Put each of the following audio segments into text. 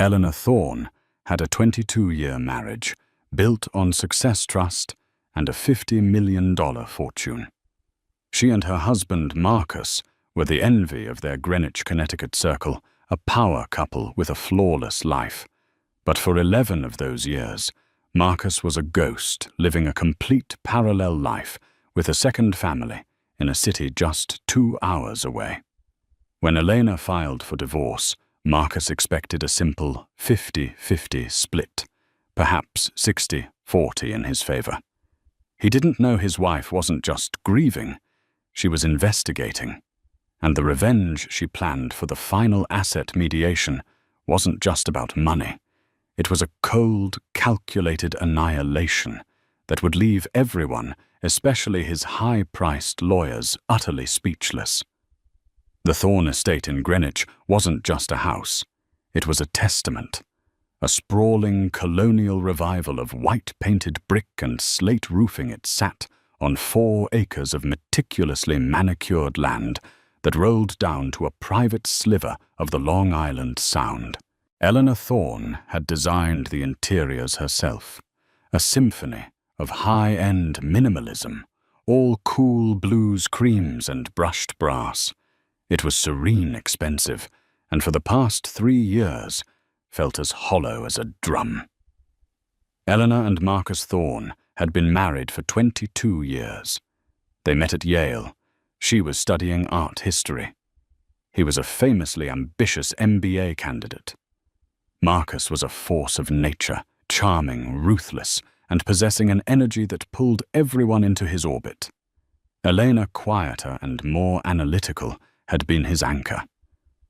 Eleanor Thorne had a 22-year marriage built on success trust and a $50 million fortune. She and her husband, Marcus, were the envy of their Greenwich, Connecticut circle, a power couple with a flawless life. But for 11 of those years, Marcus was a ghost living a complete parallel life with a second family in a city just 2 hours away. When Elena filed for divorce, Marcus expected a simple 50-50 split, perhaps 60-40 in his favor. He didn't know his wife wasn't just grieving, she was investigating. And the revenge she planned for the final asset mediation wasn't just about money. It was a cold, calculated annihilation that would leave everyone, especially his high-priced lawyers, utterly speechless. The Thorne estate in Greenwich wasn't just a house. It was a testament, a sprawling colonial revival of white-painted brick and slate roofing. It sat on 4 acres of meticulously manicured land that rolled down to a private sliver of the Long Island Sound. Eleanor Thorne had designed the interiors herself, a symphony of high-end minimalism, all cool blues creams and brushed brass. It was serene expensive, and for the past 3 years felt as hollow as a drum. Eleanor and Marcus Thorne had been married for 22 years. They met at Yale. She was studying art history. He was a famously ambitious MBA candidate. Marcus was a force of nature, charming, ruthless, and possessing an energy that pulled everyone into his orbit. Elena, quieter and more analytical, had been his anchor.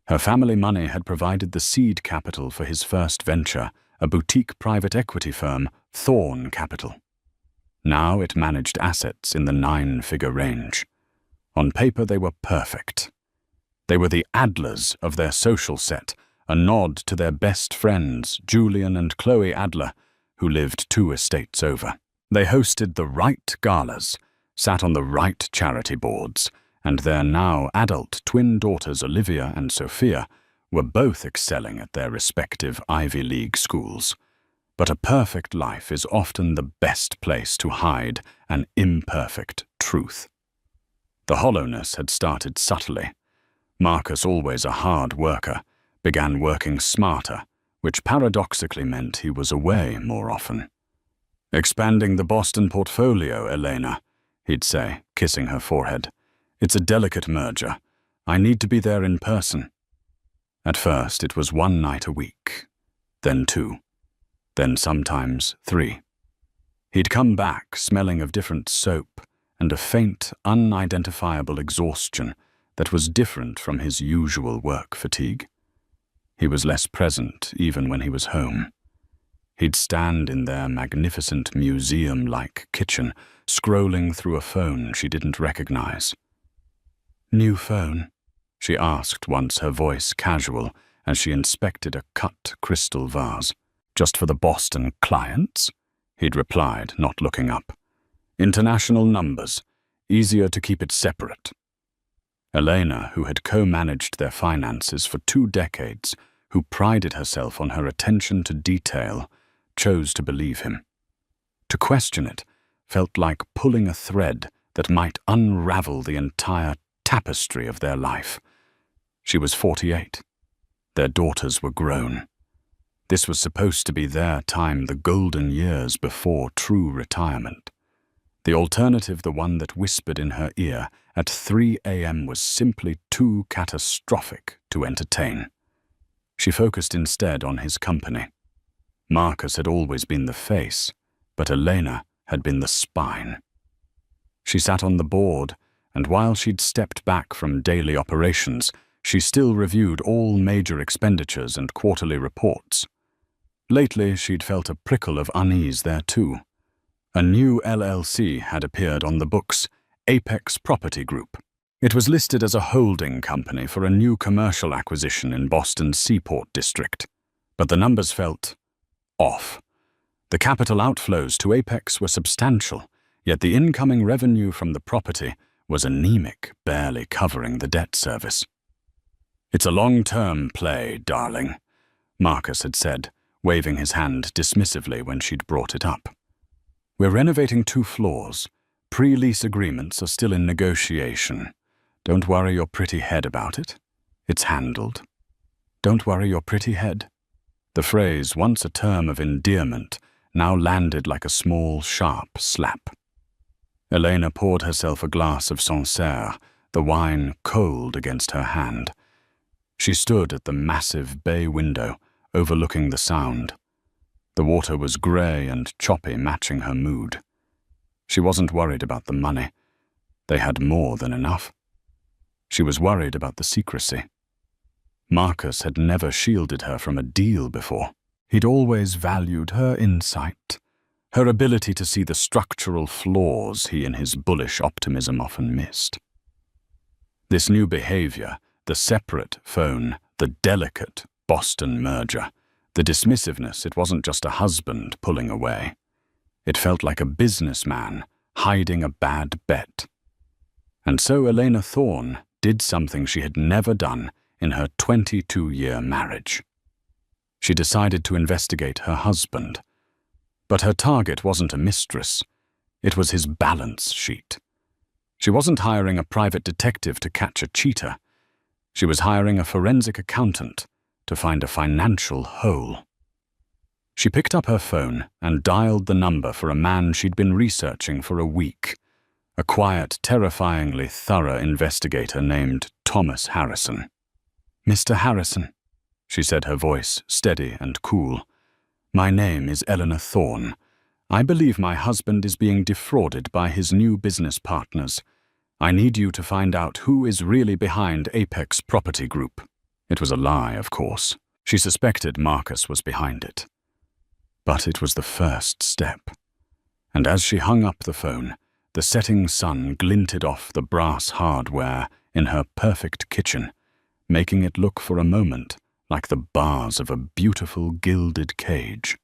Her family money had provided the seed capital for his first venture, a boutique private equity firm, Thorne Capital. Now it managed assets in the 9-figure range. On paper, they were perfect. They were the Adlers of their social set, a nod to their best friends, Julian and Chloe Adler, who lived 2 estates over. They hosted the right galas, sat on the right charity boards, and their now adult twin daughters Olivia and Sophia were both excelling at their respective Ivy League schools. But a perfect life is often the best place to hide an imperfect truth. The hollowness had started subtly. Marcus, always a hard worker, began working smarter, which paradoxically meant he was away more often. "Expanding the Boston portfolio, Elena," he'd say, kissing her forehead. "It's a delicate merger. I need to be there in person." At first, it was 1 night a week, then 2, then sometimes 3. He'd come back smelling of different soap and a faint, unidentifiable exhaustion that was different from his usual work fatigue. He was less present even when he was home. He'd stand in their magnificent museum-like kitchen, scrolling through a phone she didn't recognize. "New phone?" she asked once, her voice casual, as she inspected a cut crystal vase. "Just for the Boston clients?" he'd replied, not looking up. "International numbers. Easier to keep it separate." Elena, who had co-managed their finances for 2 decades, who prided herself on her attention to detail, chose to believe him. To question it felt like pulling a thread that might unravel the entire tapestry of their life. She was 48. Their daughters were grown. This was supposed to be their time, the golden years before true retirement. The alternative, the one that whispered in her ear at 3 a.m., was simply too catastrophic to entertain. She focused instead on his company. Marcus had always been the face, but Elena had been the spine. She sat on the board, and while she'd stepped back from daily operations, she still reviewed all major expenditures and quarterly reports. Lately, she'd felt a prickle of unease there too. A new LLC had appeared on the books, Apex Property Group. It was listed as a holding company for a new commercial acquisition in Boston's Seaport District, but the numbers felt off. The capital outflows to Apex were substantial, yet the incoming revenue from the property was anemic, barely covering the debt service. "It's a long-term play, darling," Marcus had said, waving his hand dismissively when she'd brought it up. "We're renovating 2 floors. Pre-lease agreements are still in negotiation. Don't worry your pretty head about it. It's handled. Don't worry your pretty head." The phrase, once a term of endearment, now landed like a small, sharp slap. Elena poured herself a glass of Sancerre, the wine cold against her hand. She stood at the massive bay window, overlooking the Sound. The water was grey and choppy, matching her mood. She wasn't worried about the money. They had more than enough. She was worried about the secrecy. Marcus had never shielded her from a deal before. He'd always valued her insight, her ability to see the structural flaws he in his bullish optimism often missed. This new behavior, the separate phone, the delicate Boston merger, the dismissiveness, it wasn't just a husband pulling away. It felt like a businessman hiding a bad bet. And so Elena Thorne did something she had never done in her 22-year marriage. She decided to investigate her husband. But her target wasn't a mistress. It was his balance sheet. She wasn't hiring a private detective to catch a cheater. She was hiring a forensic accountant to find a financial hole. She picked up her phone and dialed the number for a man she'd been researching for a week, a quiet, terrifyingly thorough investigator named Thomas Harrison. "Mr. Harrison," she said, her voice steady and cool. "My name is Eleanor Thorne. I believe my husband is being defrauded by his new business partners. I need you to find out who is really behind Apex Property Group." It was a lie, of course. She suspected Marcus was behind it. But it was the first step. And as she hung up the phone, the setting sun glinted off the brass hardware in her perfect kitchen, making it look for a moment like the bars of a beautiful gilded cage.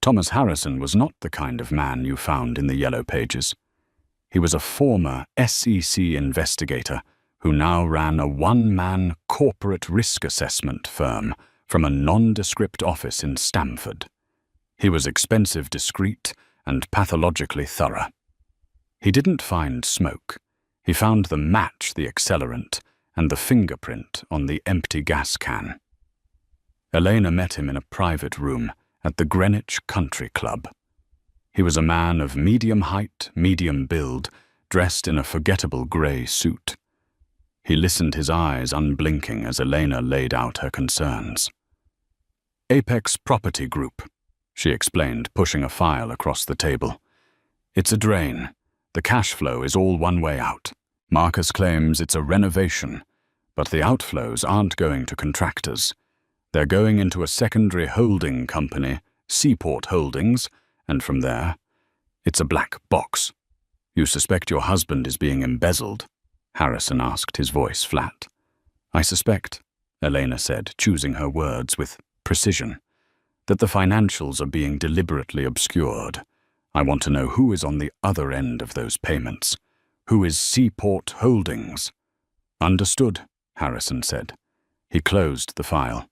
Thomas Harrison was not the kind of man you found in the Yellow Pages. He was a former SEC investigator who now ran a one-man corporate risk assessment firm from a nondescript office in Stamford. He was expensive, discreet, and pathologically thorough. He didn't find smoke. He found the match, the accelerant, and the fingerprint on the empty gas can. Elena met him in a private room at the Greenwich Country Club. He was a man of medium height, medium build, dressed in a forgettable grey suit. He listened, his eyes unblinking, as Elena laid out her concerns. "Apex Property Group," she explained, pushing a file across the table. "It's a drain. The cash flow is all one way out. Marcus claims it's a renovation, but the outflows aren't going to contractors. They're going into a secondary holding company, Seaport Holdings, and from there, it's a black box." "You suspect your husband is being embezzled?" Harrison asked, his voice flat. "I suspect," Elena said, choosing her words with precision, "that the financials are being deliberately obscured. I want to know who is on the other end of those payments. Who is Seaport Holdings?" "Understood," Harrison said. He closed the file.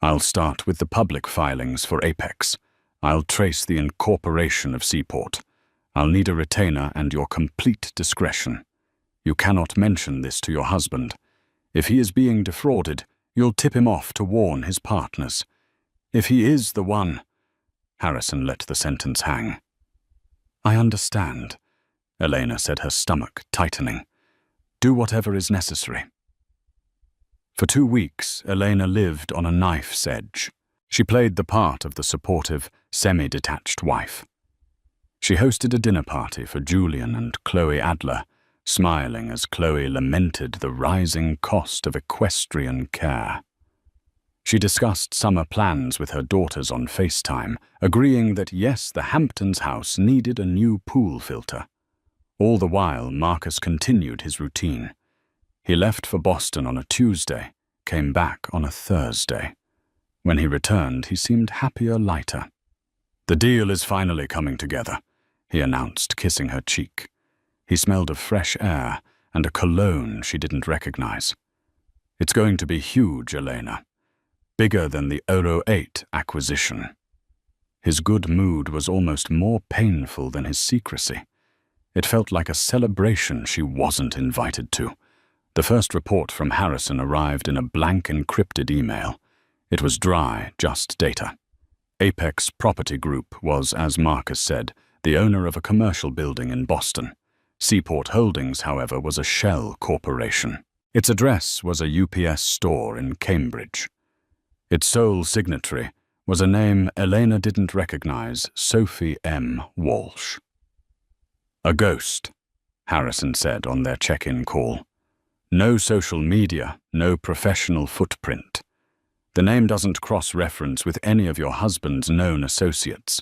"I'll start with the public filings for Apex. I'll trace the incorporation of Seaport. I'll need a retainer and your complete discretion. You cannot mention this to your husband. If he is being defrauded, you'll tip him off to warn his partners. If he is the one—" Harrison let the sentence hang. "I understand," Elena said, her stomach tightening. "Do whatever is necessary." For 2 weeks, Elena lived on a knife's edge. She played the part of the supportive, semi-detached wife. She hosted a dinner party for Julian and Chloe Adler, smiling as Chloe lamented the rising cost of equestrian care. She discussed summer plans with her daughters on FaceTime, agreeing that yes, the Hamptons house needed a new pool filter. All the while, Marcus continued his routine. He left for Boston on a Tuesday, came back on a Thursday. When he returned, he seemed happier, lighter. "The deal is finally coming together," he announced, kissing her cheek. He smelled of fresh air and a cologne she didn't recognize. "It's going to be huge, Elena. bigger than the Euro 8 acquisition. His good mood was almost more painful than his secrecy. It felt like a celebration she wasn't invited to. The first report from Harrison arrived in a blank encrypted email. It was dry, just data. Apex Property Group was, as Marcus said, the owner of a commercial building in Boston. Seaport Holdings, however, was a shell corporation. Its address was a UPS store in Cambridge. Its sole signatory was a name Elena didn't recognize, Sophie M. Walsh. "A ghost," Harrison said on their check-in call. "No social media, no professional footprint. The name doesn't cross-reference with any of your husband's known associates.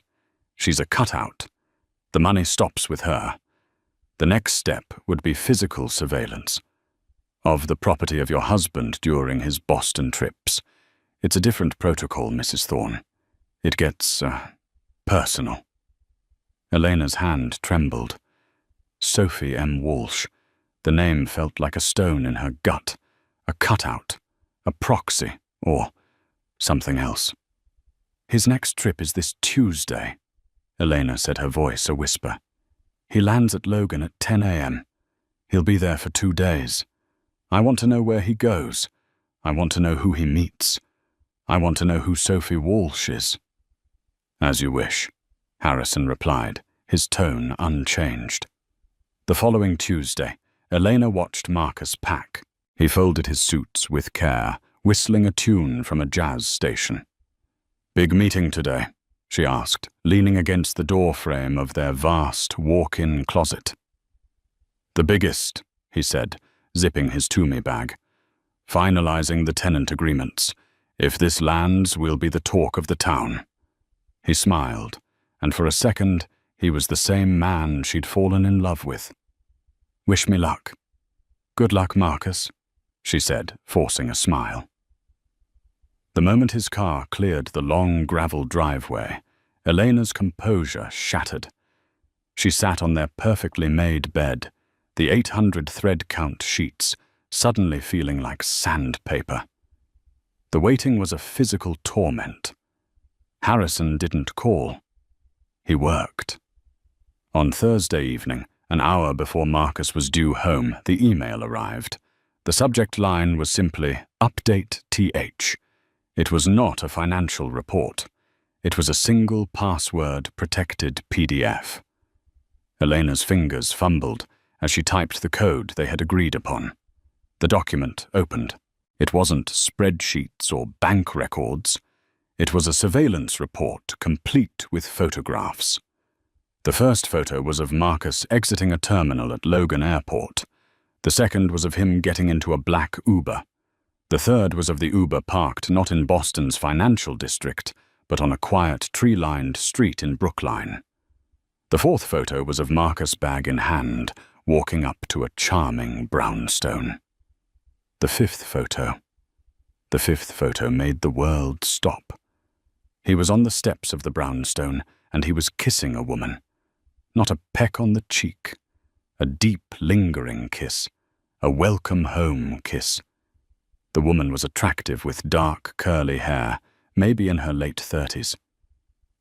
She's a cutout. The money stops with her. The next step would be physical surveillance of the property of your husband during his Boston trips. It's a different protocol, Mrs. Thorne. It gets, personal." Elena's hand trembled. Sophie M. Walsh. The name felt like a stone in her gut, a cutout, a proxy, or something else. "His next trip is this Tuesday," Elena said, her voice a whisper. "He lands at Logan at 10 a.m. He'll be there for 2 days. I want to know where he goes. I want to know who he meets. I want to know who Sophie Walsh is." "As you wish," Harrison replied, his tone unchanged. The following Tuesday, Elena watched Marcus pack. He folded his suits with care, whistling a tune from a jazz station. "Big meeting today?" she asked, leaning against the doorframe of their vast walk-in closet. "The biggest," he said, zipping his Toomey bag. "Finalizing the tenant agreements. If this lands, we'll be the talk of the town." He smiled, and for a second, he was the same man she'd fallen in love with. "Wish me luck." "Good luck, Marcus," she said, forcing a smile. The moment his car cleared the long gravel driveway, Elena's composure shattered. She sat on their perfectly made bed, the 800 thread count sheets suddenly feeling like sandpaper. The waiting was a physical torment. Harrison didn't call. He worked. On Thursday evening, an hour before Marcus was due home, the email arrived. The subject line was simply, "Update TH." It was not a financial report. It was a single password-protected PDF. Elena's fingers fumbled as she typed the code they had agreed upon. The document opened. It wasn't spreadsheets or bank records. It was a surveillance report, complete with photographs. The first photo was of Marcus exiting a terminal at Logan Airport. The second was of him getting into a black Uber. The third was of the Uber parked not in Boston's financial district, but on a quiet, tree-lined street in Brookline. The fourth photo was of Marcus, bag in hand, walking up to a charming brownstone. The fifth photo made the world stop. He was on the steps of the brownstone, and he was kissing a woman. Not a peck on the cheek. A deep, lingering kiss. A welcome home kiss. The woman was attractive with dark, curly hair, maybe in her late 30s.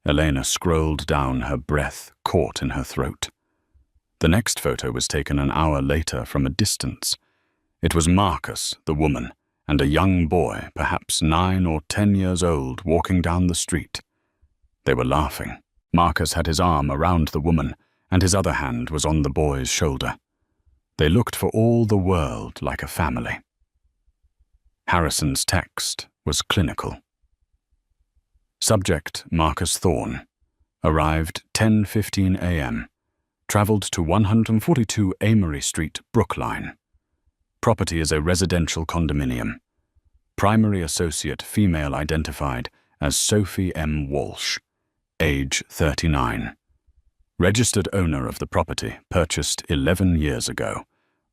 Elena scrolled down, her breath caught in her throat. The next photo was taken an hour later from a distance. It was Marcus, the woman, and a young boy, perhaps 9 or 10 years old, walking down the street. They were laughing. Marcus had his arm around the woman, and his other hand was on the boy's shoulder. They looked for all the world like a family. Harrison's text was clinical. Subject, Marcus Thorne. Arrived 10:15 a.m. Traveled to 142 Amory Street, Brookline. Property is a residential condominium. Primary associate female identified as Sophie M. Walsh. Age 39. Registered owner of the property, purchased 11 years ago.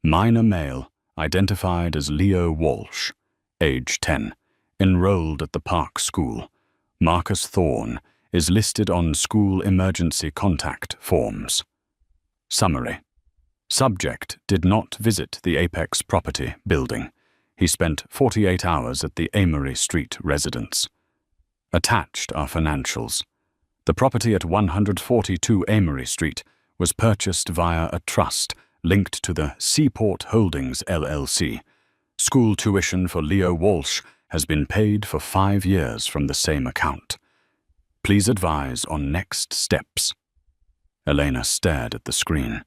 Minor male, identified as Leo Walsh. Age 10. Enrolled at the Park School. Marcus Thorne is listed on school emergency contact forms. Summary. Subject did not visit the Apex property building. he spent 48 hours at the Amory Street residence. Attached are financials. The property at 142 Amory Street was purchased via a trust linked to the Seaport Holdings LLC. School tuition for Leo Walsh has been paid for 5 years from the same account. Please advise on next steps. Elena stared at the screen.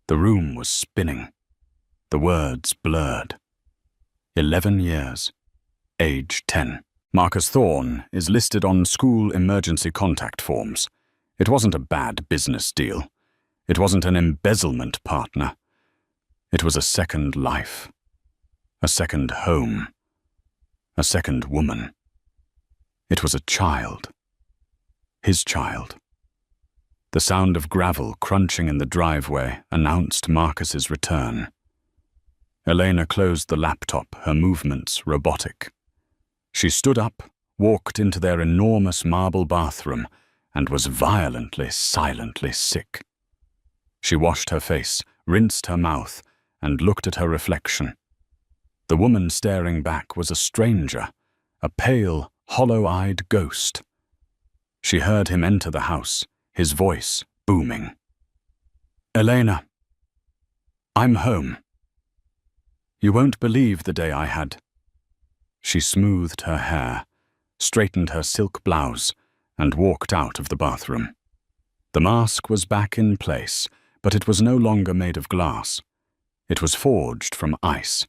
The room was spinning. The words blurred. 11 years. Age 10. Marcus Thorne is listed on school emergency contact forms. It wasn't a bad business deal. It wasn't an embezzlement partner. It was a second life. A second home. A second woman. It was a child. His child. The sound of gravel crunching in the driveway announced Marcus's return. Elena closed the laptop, her movements robotic. She stood up, walked into their enormous marble bathroom, and was violently, silently sick. She washed her face, rinsed her mouth, and looked at her reflection. The woman staring back was a stranger, a pale, hollow-eyed ghost. She heard him enter the house, his voice booming. "Elena, I'm home. You won't believe the day I had." She smoothed her hair, straightened her silk blouse, and walked out of the bathroom. The mask was back in place, but it was no longer made of glass. It was forged from ice.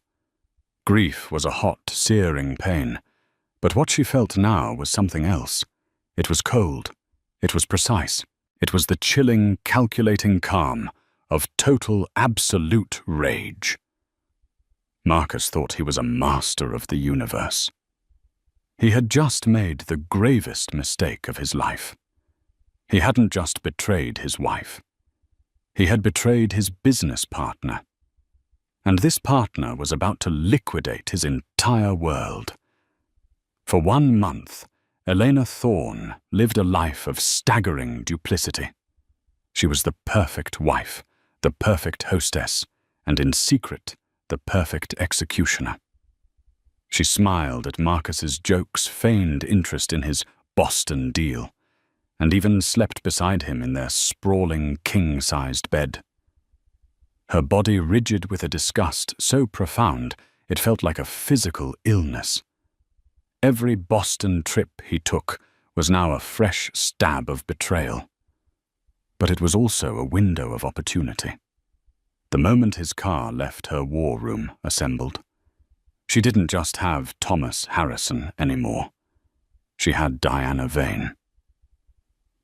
Grief was a hot, searing pain, but what she felt now was something else. It was cold. It was precise. It was the chilling, calculating calm of total, absolute rage. Marcus thought he was a master of the universe. He had just made the gravest mistake of his life. He hadn't just betrayed his wife. He had betrayed his business partner. And this partner was about to liquidate his entire world. For 1 month, Elena Thorne lived a life of staggering duplicity. She was the perfect wife, the perfect hostess, and in secret, the perfect executioner. She smiled at Marcus's jokes, feigned interest in his Boston deal, and even slept beside him in their sprawling, king-sized bed. Her body rigid with a disgust so profound it felt like a physical illness. Every Boston trip he took was now a fresh stab of betrayal. But it was also a window of opportunity. The moment his car left her war room assembled, she didn't just have Thomas Harrison anymore. She had Diana Vane.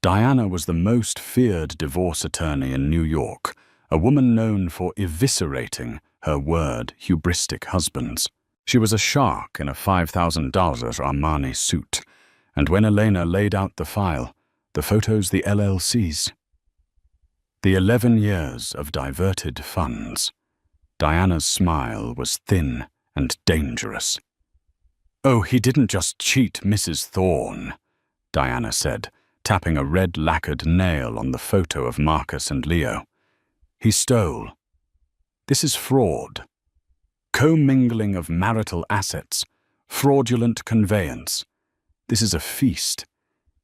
Diana was the most feared divorce attorney in New York, a woman known for eviscerating her word hubristic husbands. She was a shark in a $5,000 Armani suit, and when Elena laid out the file, the photos the LLC's. The 11 years of diverted funds. Diana's smile was thin and dangerous. "Oh, he didn't just cheat Mrs. Thorne," Diana said, tapping a red-lacquered nail on the photo of Marcus and Leo. "He stole. This is fraud. Commingling of marital assets, fraudulent conveyance. This is a feast.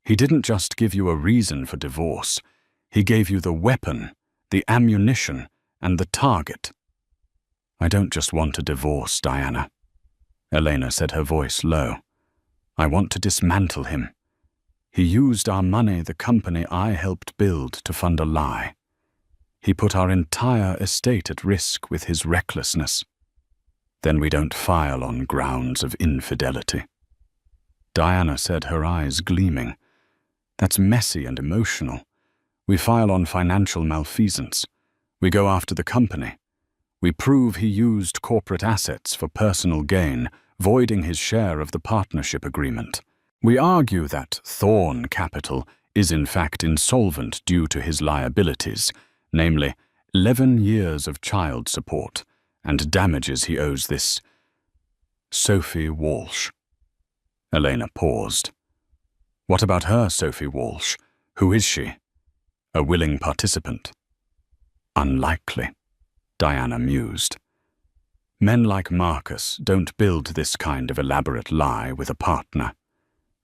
He didn't just give you a reason for divorce. He gave you the weapon, the ammunition, and the target." "I don't just want a divorce, Diana," Elena said, her voice low. "I want to dismantle him. He used our money, the company I helped build, to fund a lie. He put our entire estate at risk with his recklessness. Then we don't file on grounds of infidelity." Diana said, her eyes gleaming. "That's messy and emotional. We file on financial malfeasance. We go after the company. We prove he used corporate assets for personal gain, voiding his share of the partnership agreement. We argue that Thorne Capital is in fact insolvent due to his liabilities, namely 11 years of child support and damages he owes this Sophie Walsh." Elena paused. "What about her, Sophie Walsh? Who is she? A willing participant?" "Unlikely," Diana mused. Men like Marcus don't build this kind of elaborate lie with a partner.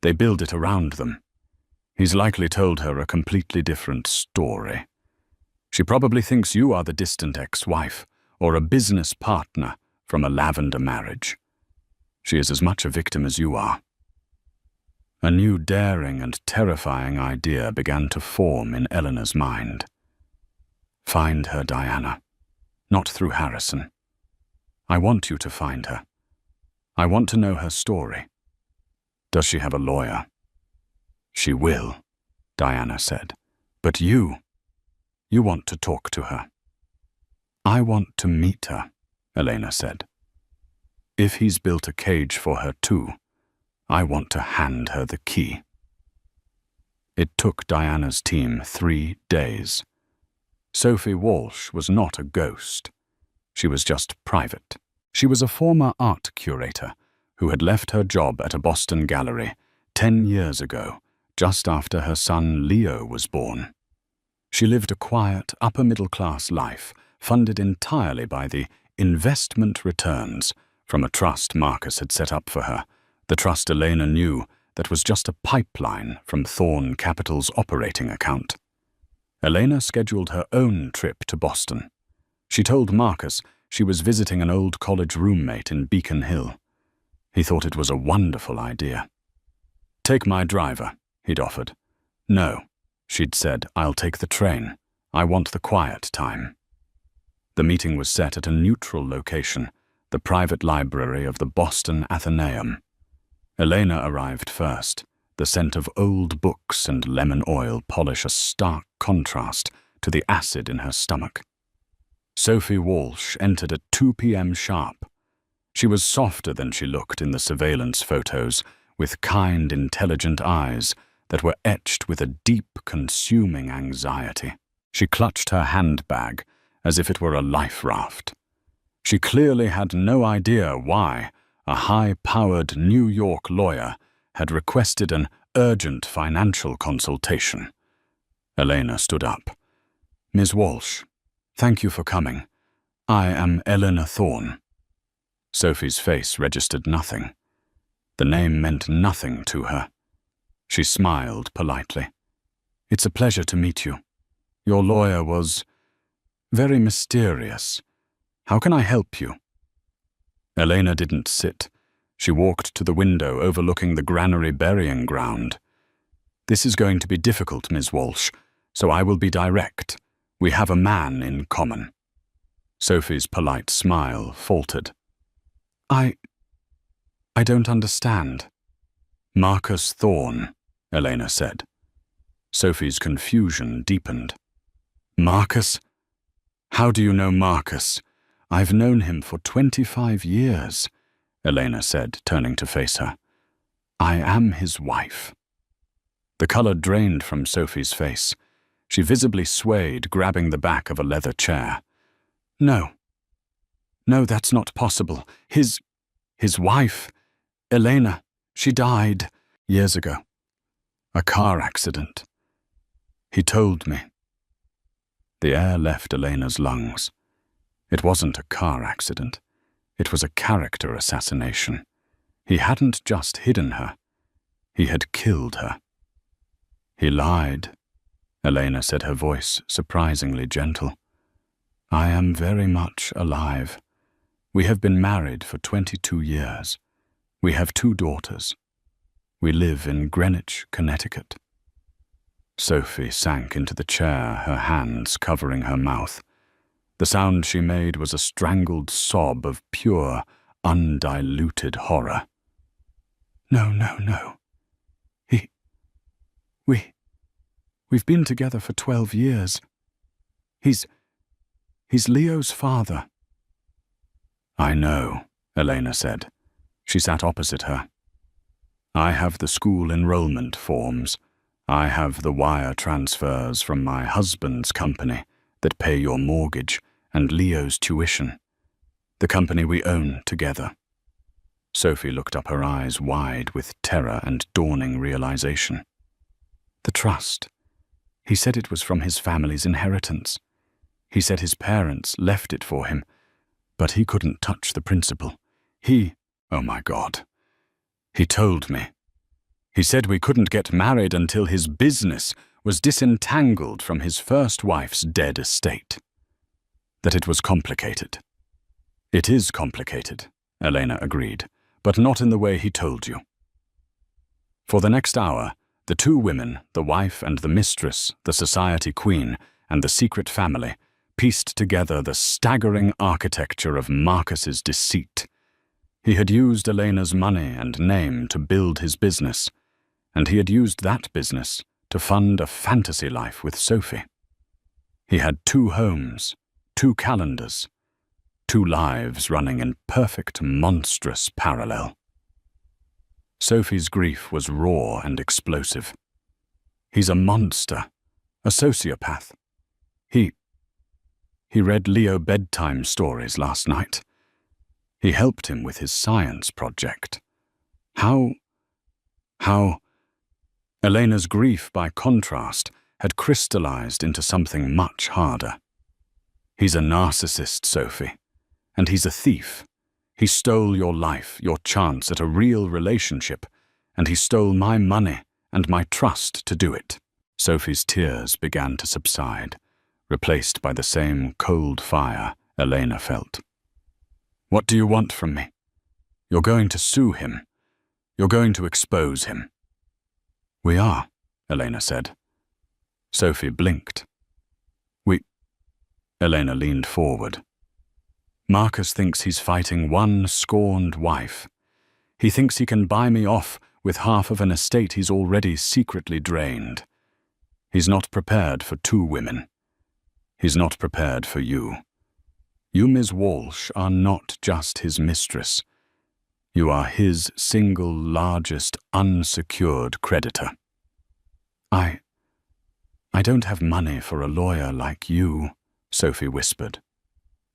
They build it around them. He's likely told her a completely different story. She probably thinks you are the distant ex-wife or a business partner from a lavender marriage. She is as much a victim as you are. A new daring and terrifying idea began to form in Eleanor's mind. Find her, Diana. Not through Harrison. I want you to find her. I want to know her story. Does she have a lawyer? She will, Diana said. But you want to talk to her. I want to meet her, Elena said. If he's built a cage for her too, I want to hand her the key. It took Diana's team 3 days. Sophie Walsh was not a ghost. She was just private. She was a former art curator who had left her job at a Boston gallery 10 years ago, just after her son Leo was born. She lived a quiet, upper-middle-class life, funded entirely by the investment returns from a trust Marcus had set up for her, the trust Elena knew that was just a pipeline from Thorn Capital's operating account. Elena scheduled her own trip to Boston. She told Marcus she was visiting an old college roommate in Beacon Hill. He thought it was a wonderful idea. Take my driver, he'd offered. No, she'd said, I'll take the train. I want the quiet time. The meeting was set at a neutral location, the private library of the Boston Athenaeum. Elena arrived first. The scent of old books and lemon oil polish a stark contrast to the acid in her stomach. Sophie Walsh entered at 2 p.m. sharp. She was softer than she looked in the surveillance photos, with kind, intelligent eyes that were etched with a deep, consuming anxiety. She clutched her handbag as if it were a life raft. She clearly had no idea why a high-powered New York lawyer had requested an urgent financial consultation. Elena stood up. Ms. Walsh, thank you for coming. I am Eleanor Thorne. Sophie's face registered nothing. The name meant nothing to her. She smiled politely. It's a pleasure to meet you. Your lawyer was very mysterious. How can I help you? Elena didn't sit. She walked to the window overlooking the granary burying ground. This is going to be difficult, Ms. Walsh, so I will be direct. We have a man in common. Sophie's polite smile faltered. I don't understand. Marcus Thorne, Elena said. Sophie's confusion deepened. Marcus? How do you know Marcus? I've known him for 25 years, Elena said, turning to face her. I am his wife. The color drained from Sophie's face. She visibly swayed, grabbing the back of a leather chair. No, that's not possible. His wife, Elena, she died years ago. A car accident. He told me. The air left Elena's lungs. It wasn't a car accident. It was a character assassination. He hadn't just hidden her. He had killed her. He lied, Elena said, her voice surprisingly gentle. I am very much alive. We have been married for 22 years. We have 2 daughters. We live in Greenwich, Connecticut. Sophie sank into the chair, her hands covering her mouth. The sound she made was a strangled sob of pure, undiluted horror. No. We've been together for 12 years. He's Leo's father. I know, Elena said. She sat opposite her. I have the school enrollment forms. I have the wire transfers from my husband's company that pay your mortgage and Leo's tuition, the company we own together. Sophie looked up, her eyes wide with terror and dawning realization. The trust. He said it was from his family's inheritance. He said his parents left it for him, But he couldn't touch the principal. Oh my God. He told me. He said we couldn't get married until his business was disentangled from his first wife's dead estate. That it was complicated. It is complicated, Elena agreed, but not in the way he told you. For the next hour, the two women, the wife and the mistress, the society queen, and the secret family, pieced together the staggering architecture of Marcus's deceit. He had used Elena's money and name to build his business, and he had used that business to fund a fantasy life with Sophie. He had 2 homes, 2 calendars, 2 lives running in perfect, monstrous parallel. Sophie's grief was raw and explosive. He's a monster, a sociopath. He read Leo bedtime stories last night. He helped him with his science project. How? Elena's grief, by contrast, had crystallized into something much harder. He's a narcissist, Sophie, and he's a thief. He stole your life, your chance at a real relationship, and he stole my money and my trust to do it. Sophie's tears began to subside, replaced by the same cold fire Elena felt. What do you want from me? You're going to sue him. You're going to expose him. We are, Elena said. Sophie blinked. Elena leaned forward. Marcus thinks he's fighting one scorned wife. He thinks he can buy me off with half of an estate he's already secretly drained. He's not prepared for 2 women. He's not prepared for you. You, Ms. Walsh, are not just his mistress. You are his single largest unsecured creditor. I don't have money for a lawyer like you, Sophie whispered.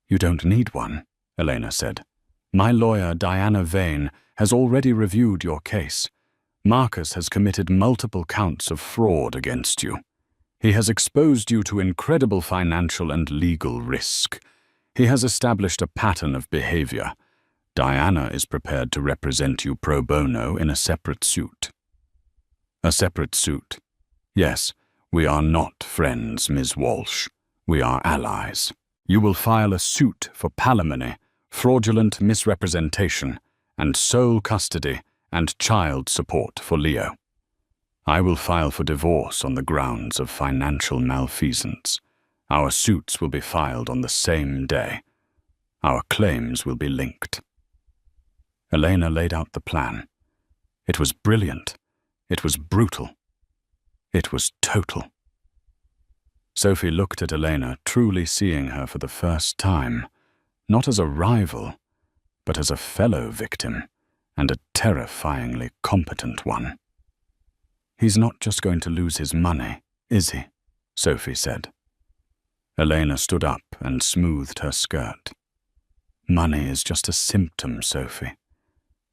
You don't need one, Elena said. My lawyer, Diana Vane, has already reviewed your case. Marcus has committed multiple counts of fraud against you. He has exposed you to incredible financial and legal risk. He has established a pattern of behavior. Diana is prepared to represent you pro bono in a separate suit. A separate suit. Yes, we are not friends, Ms. Walsh. We are allies. You will file a suit for palimony, fraudulent misrepresentation, and sole custody and child support for Leo. I will file for divorce on the grounds of financial malfeasance. Our suits will be filed on the same day. Our claims will be linked. Elena laid out the plan. It was brilliant. It was brutal. It was total. Sophie looked at Elena, truly seeing her for the first time, not as a rival, but as a fellow victim, and a terrifyingly competent one. He's not just going to lose his money, is he? Sophie said. Elena stood up and smoothed her skirt. Money is just a symptom, Sophie.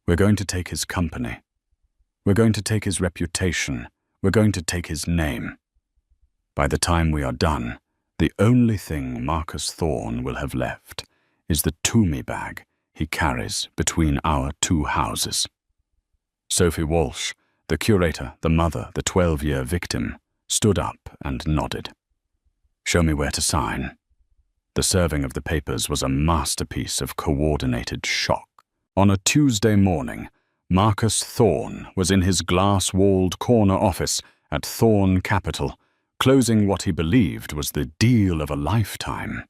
We're going to take his company. We're going to take his reputation. We're going to take his name. By the time we are done, the only thing Marcus Thorne will have left is the Toomey bag he carries between our 2 houses. Sophie Walsh, the curator, the mother, the 12-year victim, stood up and nodded. Show me where to sign. The serving of the papers was a masterpiece of coordinated shock. On a Tuesday morning, Marcus Thorne was in his glass-walled corner office at Thorne Capital, closing what he believed was the deal of a lifetime.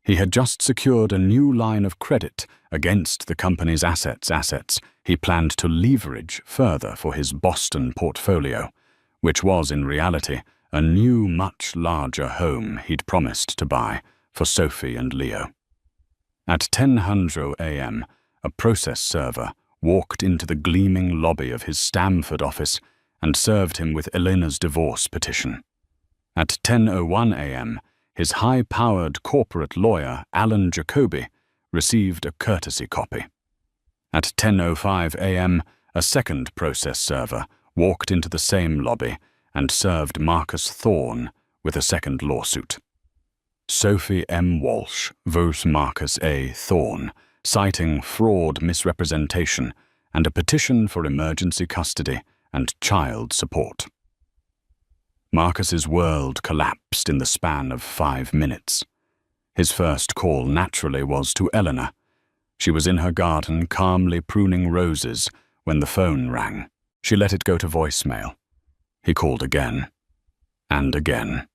He had just secured a new line of credit against the company's assets he planned to leverage further for his Boston portfolio, which was in reality a new, much larger home he'd promised to buy for Sophie and Leo. At 10:00 a.m., a process server walked into the gleaming lobby of his Stamford office and served him with Elena's divorce petition. At 10:01 a.m., his high-powered corporate lawyer, Alan Jacoby, received a courtesy copy. At 10:05 a.m., a second process server walked into the same lobby and served Marcus Thorne with a second lawsuit. Sophie M. Walsh vs. Marcus A. Thorne, citing fraud, misrepresentation, and a petition for emergency custody and child support. Marcus's world collapsed in the span of 5 minutes. His first call naturally was to Eleanor. She was in her garden calmly pruning roses when the phone rang. She let it go to voicemail. He called again and again.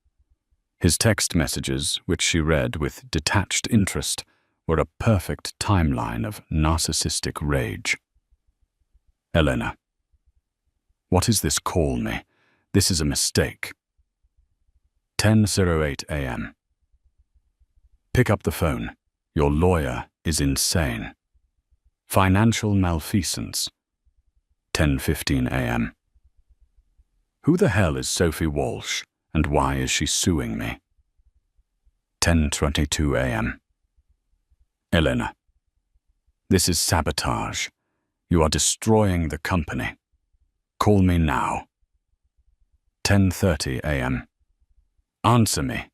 His text messages, which she read with detached interest, were a perfect timeline of narcissistic rage. Eleanor. What is this call me? This is a mistake. 10:08 a.m. Pick up the phone. Your lawyer is insane. Financial malfeasance. 10:15 a.m. Who the hell is Sophie Walsh, and why is she suing me? 10:22 a.m. Eleanor. This is sabotage. You are destroying the company. Call me now. 10:30 a.m. Answer me.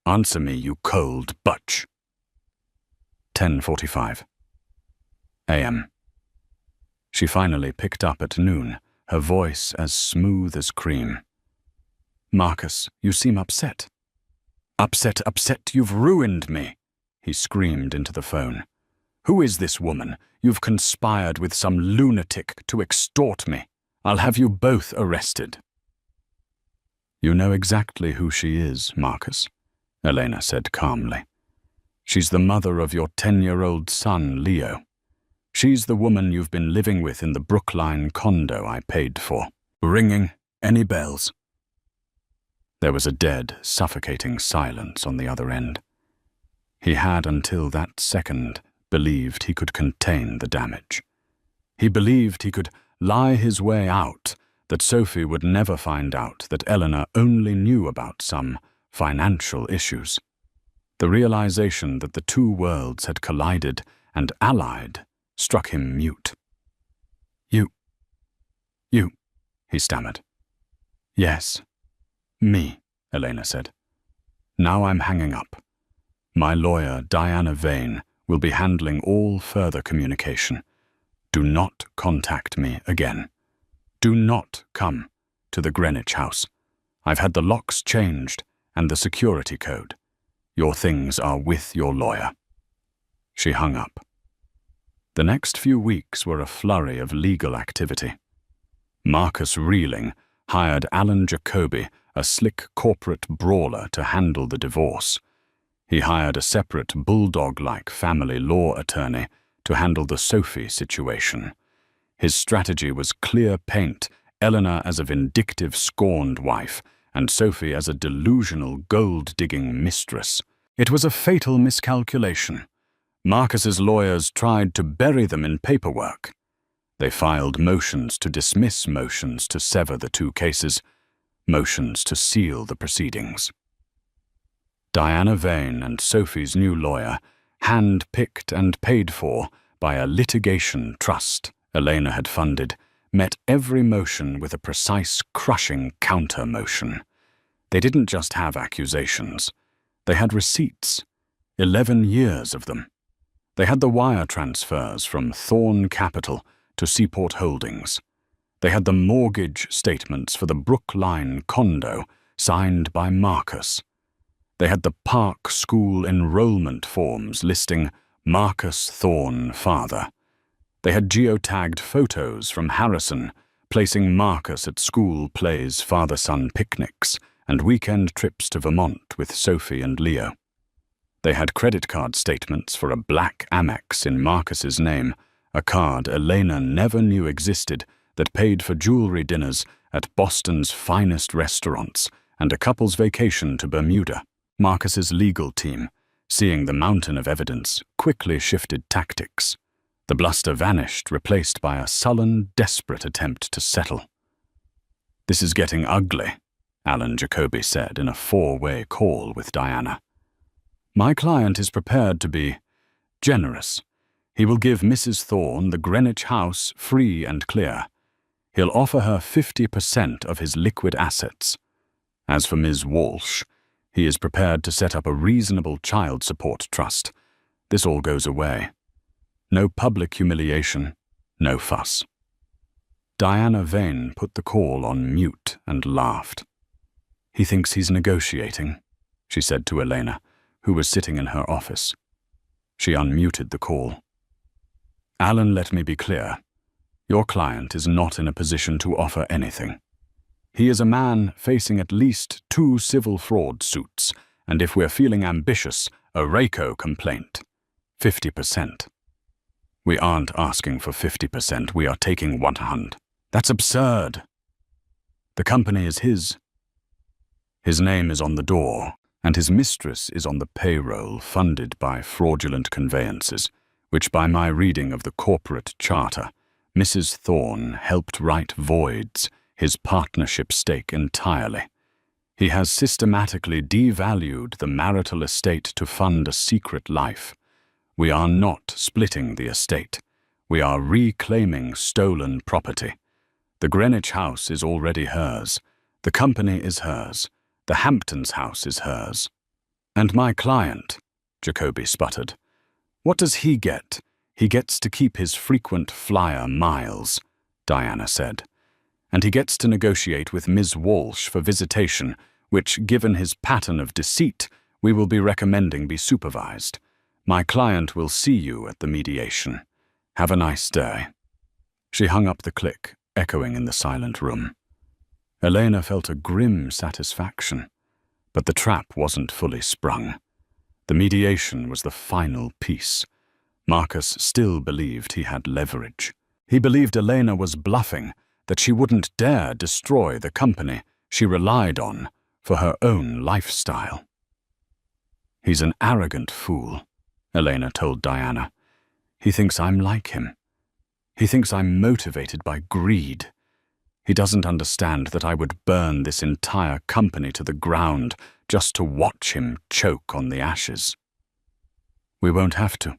Answer me, you cold butch. 10:45 a.m. She finally picked up at noon, her voice as smooth as cream. Marcus, you seem upset. Upset, upset, you've ruined me, he screamed into the phone. Who is this woman? You've conspired with some lunatic to extort me. I'll have you both arrested. You know exactly who she is, Marcus, Elena said calmly. She's the mother of your 10-year-old son, Leo. She's the woman you've been living with in the Brookline condo I paid for. Ringing any bells? There was a dead, suffocating silence on the other end. He had until that second believed he could contain the damage. He believed he could lie his way out, that Sophie would never find out that Eleanor only knew about some financial issues. The realization that the two worlds had collided and allied struck him mute. You, he stammered. Yes, me, Elena said. Now I'm hanging up. My lawyer, Diana Vane, will be handling all further communication. Do not contact me again. Do not come to the Greenwich house. I've had the locks changed and the security code. Your things are with your lawyer. She hung up. The next few weeks were a flurry of legal activity. Marcus Reeling hired Alan Jacoby, a slick corporate brawler, to handle the divorce. He hired a separate bulldog-like family law attorney to handle the Sophie situation. His strategy was clear paint, Eleanor as a vindictive, scorned wife, and Sophie as a delusional, gold-digging mistress. It was a fatal miscalculation. Marcus's lawyers tried to bury them in paperwork. They filed motions to dismiss, motions to sever the two cases, motions to seal the proceedings. Diana Vane and Sophie's new lawyer, hand-picked and paid for by a litigation trust Elena had funded, met every motion with a precise, crushing counter-motion. They didn't just have accusations. They had receipts, 11 years of them. They had the wire transfers from Thorne Capital to Seaport Holdings. They had the mortgage statements for the Brookline condo signed by Marcus. They had the Park School enrollment forms listing Marcus Thorne, father. They had geotagged photos from Harrison, placing Marcus at school plays, father-son picnics, and weekend trips to Vermont with Sophie and Leo. They had credit card statements for a black Amex in Marcus's name, a card Elena never knew existed that paid for jewelry dinners at Boston's finest restaurants and a couple's vacation to Bermuda. Marcus's legal team, seeing the mountain of evidence, quickly shifted tactics. The bluster vanished, replaced by a sullen, desperate attempt to settle. "This is getting ugly," Alan Jacoby said in a four-way call with Diana. "My client is prepared to be generous. He will give Mrs. Thorne the Greenwich house free and clear. He'll offer her 50% of his liquid assets. As for Ms. Walsh, He is prepared to set up a reasonable child support trust. This all goes away. No public humiliation, no fuss. Diana Vane put the call on mute and laughed. "He thinks he's negotiating," she said to Elena, who was sitting in her office. She unmuted the call. "Alan, let me be clear. Your client is not in a position to offer anything. He is a man facing at least 2 civil fraud suits, and if we're feeling ambitious, a RACO complaint. 50%. We aren't asking for 50%, we are taking 100. That's absurd. The company is his. His name is on the door, and his mistress is on the payroll funded by fraudulent conveyances, which by my reading of the corporate charter, Mrs. Thorne helped write voids his partnership stake entirely. He has systematically devalued the marital estate to fund a secret life. We are not splitting the estate. We are reclaiming stolen property. The Greenwich house is already hers. The company is hers. The Hamptons house is hers. And my client, Jacoby sputtered. What does he get? He gets to keep his frequent flyer miles, Diana said. And he gets to negotiate with Ms. Walsh for visitation, which, given his pattern of deceit, we will be recommending be supervised. My client will see you at the mediation. Have a nice day. She hung up the click, echoing in the silent room. Elena felt a grim satisfaction, but the trap wasn't fully sprung. The mediation was the final piece. Marcus still believed he had leverage. He believed Elena was bluffing, that she wouldn't dare destroy the company she relied on for her own lifestyle. He's an arrogant fool, Elena told Diana. He thinks I'm like him. He thinks I'm motivated by greed. He doesn't understand that I would burn this entire company to the ground just to watch him choke on the ashes. We won't have to,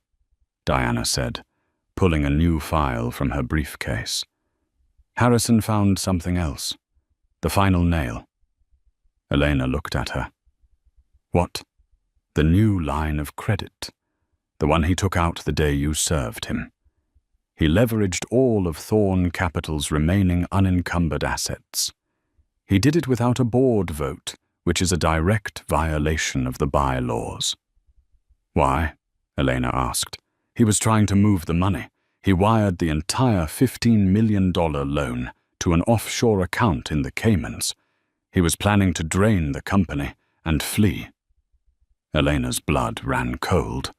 Diana said, pulling a new file from her briefcase. Harrison found something else. The final nail. Elena looked at her. What? The new line of credit. The one he took out the day you served him. He leveraged all of Thorne Capital's remaining unencumbered assets. He did it without a board vote, which is a direct violation of the bylaws. Why? Elena asked. He was trying to move the money. He wired the entire $15 million loan to an offshore account in the Caymans. He was planning to drain the company and flee. Elena's blood ran cold.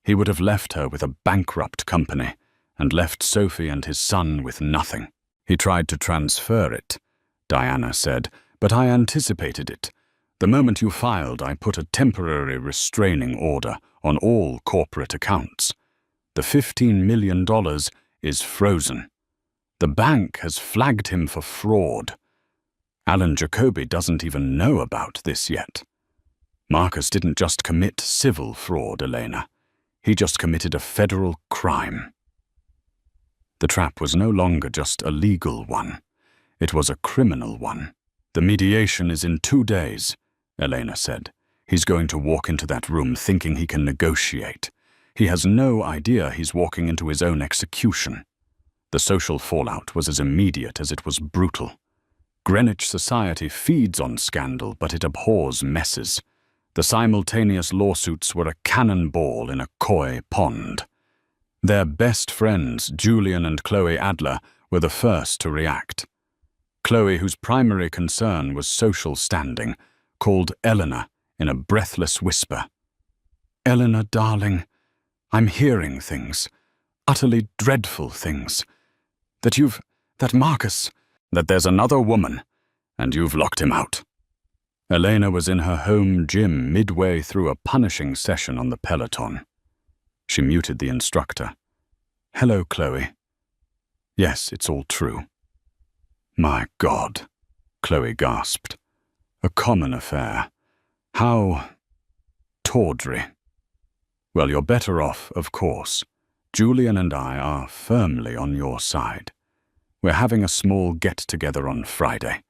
He would have left her with a bankrupt company and left Sophie and his son with nothing. He tried to transfer it, Diana said, but I anticipated it. The moment you filed, I put a temporary restraining order on all corporate accounts. The $15 million is frozen. The bank has flagged him for fraud. Alan Jacoby doesn't even know about this yet. Marcus didn't just commit civil fraud, Elena. He just committed a federal crime. The trap was no longer just a legal one. It was a criminal one. The mediation is in 2 days, Elena said. He's going to walk into that room thinking he can negotiate. He has no idea he's walking into his own execution. The social fallout was as immediate as it was brutal. Greenwich society feeds on scandal, but it abhors messes. The simultaneous lawsuits were a cannonball in a koi pond. Their best friends, Julian and Chloe Adler, were the first to react. Chloe, whose primary concern was social standing, called Eleanor in a breathless whisper. "Eleanor, darling, I'm hearing things, utterly dreadful things. That Marcus, that there's another woman, and you've locked him out." Elena was in her home gym midway through a punishing session on the Peloton. She muted the instructor. "Hello, Chloe." "Yes, it's all true." "My God," Chloe gasped. "A common affair. How tawdry." "Well, you're better off, of course. Julian and I are firmly on your side. We're having a small get-together on Friday.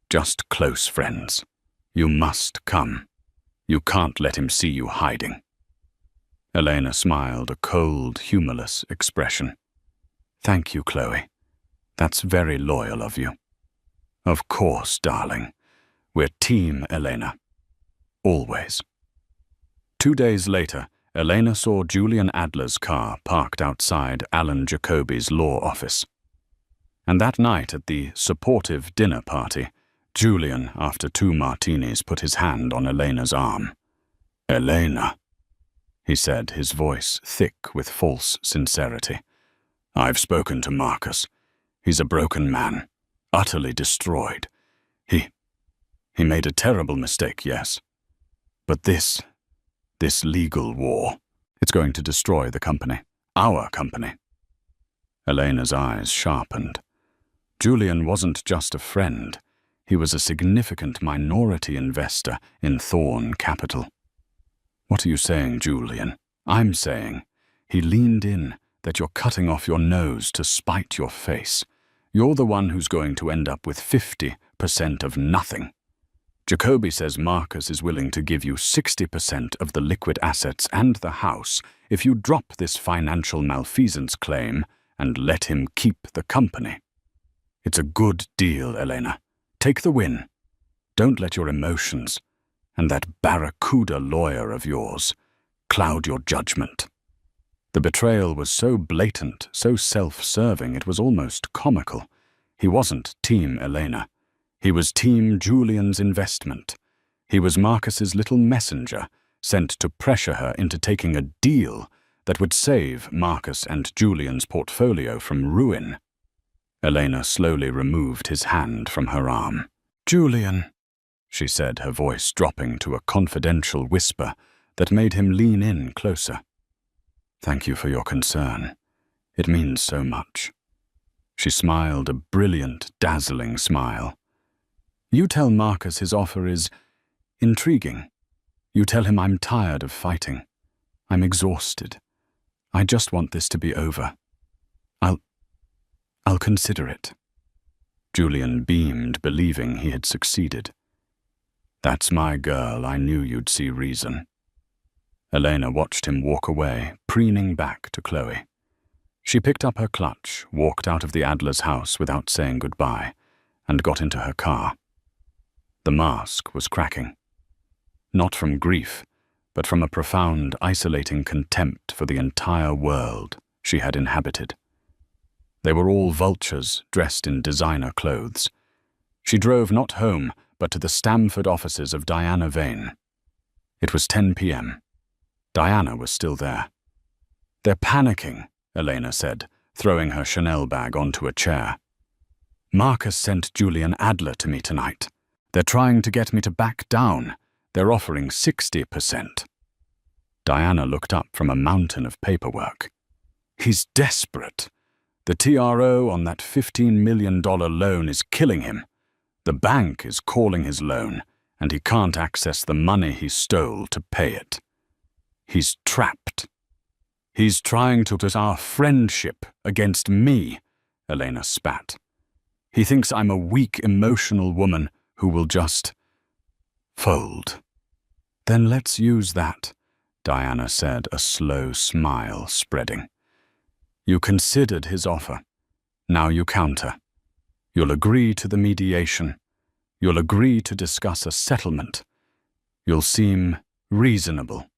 Just close friends. You must come." You can't let him see you hiding." Elena smiled, a cold, humorless expression. "Thank you, Chloe. That's very loyal of you." "Of course, darling. We're Team Elena. Always." 2 days later, Elena saw Julian Adler's car parked outside Alan Jacoby's law office. And that night at the supportive dinner party, Julian, after 2 martinis, put his hand on Elena's arm. "Elena," he said, his voice thick with false sincerity. "I've spoken to Marcus. He's a broken man, utterly destroyed. He made a terrible mistake, yes. But this legal war, it's going to destroy the company, our company." Elena's eyes sharpened. Julian wasn't just a friend. He was a significant minority investor in Thorn Capital. "What are you saying, Julian?" "I'm saying," he leaned in, "that you're cutting off your nose to spite your face. You're the one who's going to end up with 50% of nothing. Jacoby says Marcus is willing to give you 60% of the liquid assets and the house if you drop this financial malfeasance claim and let him keep the company. It's a good deal, Elena. Take the win. Don't let your emotions and that barracuda lawyer of yours cloud your judgment." The betrayal was so blatant, so self-serving, it was almost comical. He wasn't Team Elena. He was Team Julian's investment. He was Marcus's little messenger, sent to pressure her into taking a deal that would save Marcus and Julian's portfolio from ruin. Elena slowly removed his hand from her arm. "Julian," she said, her voice dropping to a confidential whisper that made him lean in closer. "Thank you for your concern. It means so much." She smiled, a brilliant, dazzling smile. "You tell Marcus his offer is intriguing. You tell him I'm tired of fighting. I'm exhausted. I just want this to be over. I'll consider it." Julian beamed, believing he had succeeded. "That's my girl. I knew you'd see reason." Elena watched him walk away, preening back to Chloe. She picked up her clutch, walked out of the Adler's house without saying goodbye, and got into her car. The mask was cracking. Not from grief, but from a profound, isolating contempt for the entire world she had inhabited. They were all vultures dressed in designer clothes. She drove not home, but to the Stamford offices of Diana Vane. It was 10 p.m. Diana was still there. "They're panicking," Elena said, throwing her Chanel bag onto a chair. "Marcus sent Julian Adler to me tonight. They're trying to get me to back down. They're offering 60%. Diana looked up from a mountain of paperwork. "He's desperate. The TRO on that $15 million loan is killing him. The bank is calling his loan, and he can't access the money he stole to pay it. He's trapped. He's trying to put our friendship against me," Elena spat. "He thinks I'm a weak, emotional woman who will just fold." "Then let's use that," Diana said, a slow smile spreading. "You considered his offer. Now you counter. You'll agree to the mediation. You'll agree to discuss a settlement. You'll seem reasonable.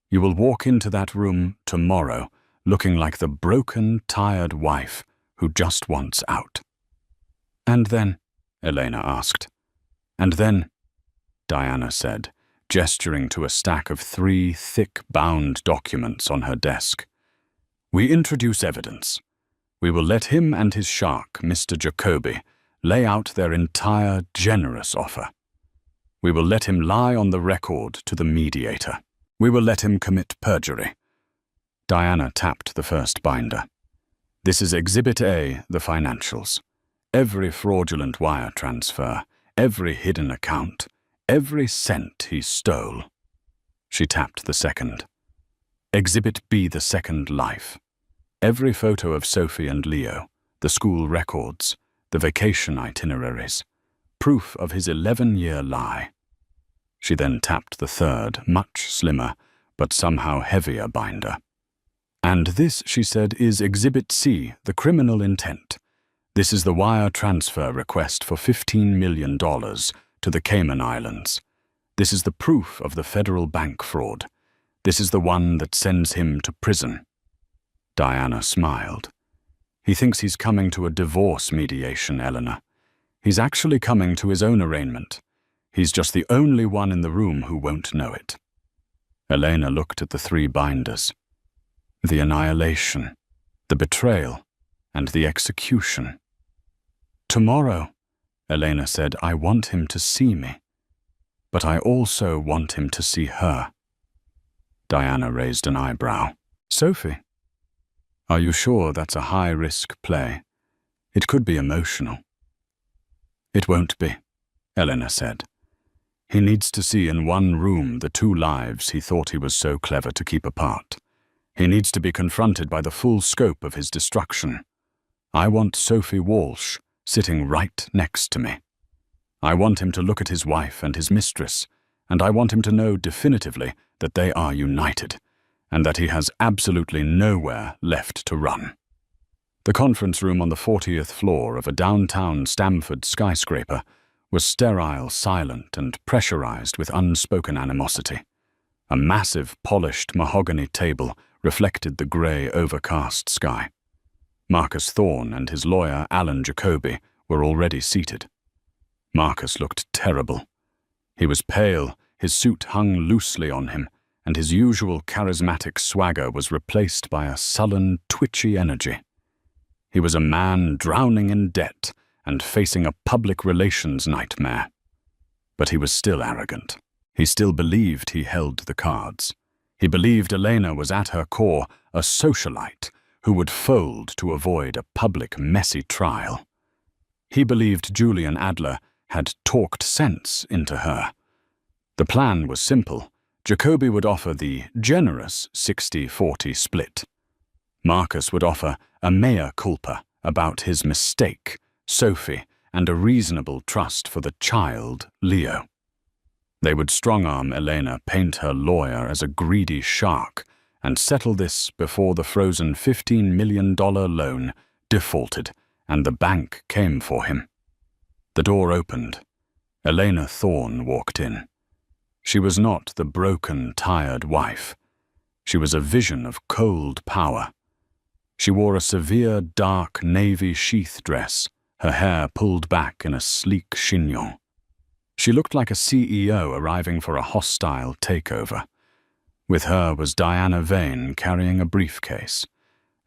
You will walk into that room tomorrow looking like the broken, tired wife who just wants out." "And then?" Elena asked. "And then," Diana said, gesturing to a stack of 3 thick-bound documents on her desk, "we introduce evidence. We will let him and his shark, Mr. Jacoby, lay out their entire generous offer. We will let him lie on the record to the mediator. We will let him commit perjury." Diana tapped the first binder. "This is Exhibit A, the financials. Every fraudulent wire transfer, every hidden account, every cent he stole." She tapped the second. "Exhibit B, the second life. Every photo of Sophie and Leo, the school records, the vacation itineraries, proof of his 11-year lie." She then tapped the third, much slimmer, but somehow heavier binder. "And this," she said, "is Exhibit C, the criminal intent. This is the wire transfer request for $15 million to the Cayman Islands. This is the proof of the federal bank fraud. This is the one that sends him to prison." Diana smiled. "He thinks he's coming to a divorce mediation, Eleanor. He's actually coming to his own arraignment. He's just the only one in the room who won't know it." Elena looked at the three binders. The annihilation, the betrayal, and the execution. "Tomorrow," Elena said, "I want him to see me. But I also want him to see her." Diana raised an eyebrow. "Sophie, are you sure that's a high-risk play? It could be emotional." "It won't be," Eleanor said. "He needs to see in one room the two lives he thought he was so clever to keep apart. He needs to be confronted by the full scope of his destruction. I want Sophie Walsh sitting right next to me. I want him to look at his wife and his mistress, and I want him to know definitively that they are united, and that he has absolutely nowhere left to run." The conference room on the 40th floor of a downtown Stamford skyscraper was sterile, silent, and pressurized with unspoken animosity. A massive, polished mahogany table reflected the gray, overcast sky. Marcus Thorne and his lawyer, Alan Jacoby, were already seated. Marcus looked terrible. He was pale, his suit hung loosely on him, and his usual charismatic swagger was replaced by a sullen, twitchy energy. He was a man drowning in debt and facing a public relations nightmare. But he was still arrogant. He still believed he held the cards. He believed Elena was at her core a socialite who would fold to avoid a public, messy trial. He believed Julian Adler had talked sense into her. The plan was simple. Jacoby would offer the generous 60-40 split. Marcus would offer a mea culpa about his mistake, Sophie, and a reasonable trust for the child, Leo. They would strong-arm Elena, paint her lawyer as a greedy shark, and settle this before the frozen $15 million loan defaulted and the bank came for him. The door opened. Elena Thorne walked in. She was not the broken, tired wife. She was a vision of cold power. She wore a severe, dark navy sheath dress, her hair pulled back in a sleek chignon. She looked like a CEO arriving for a hostile takeover. With her was Diana Vane carrying a briefcase,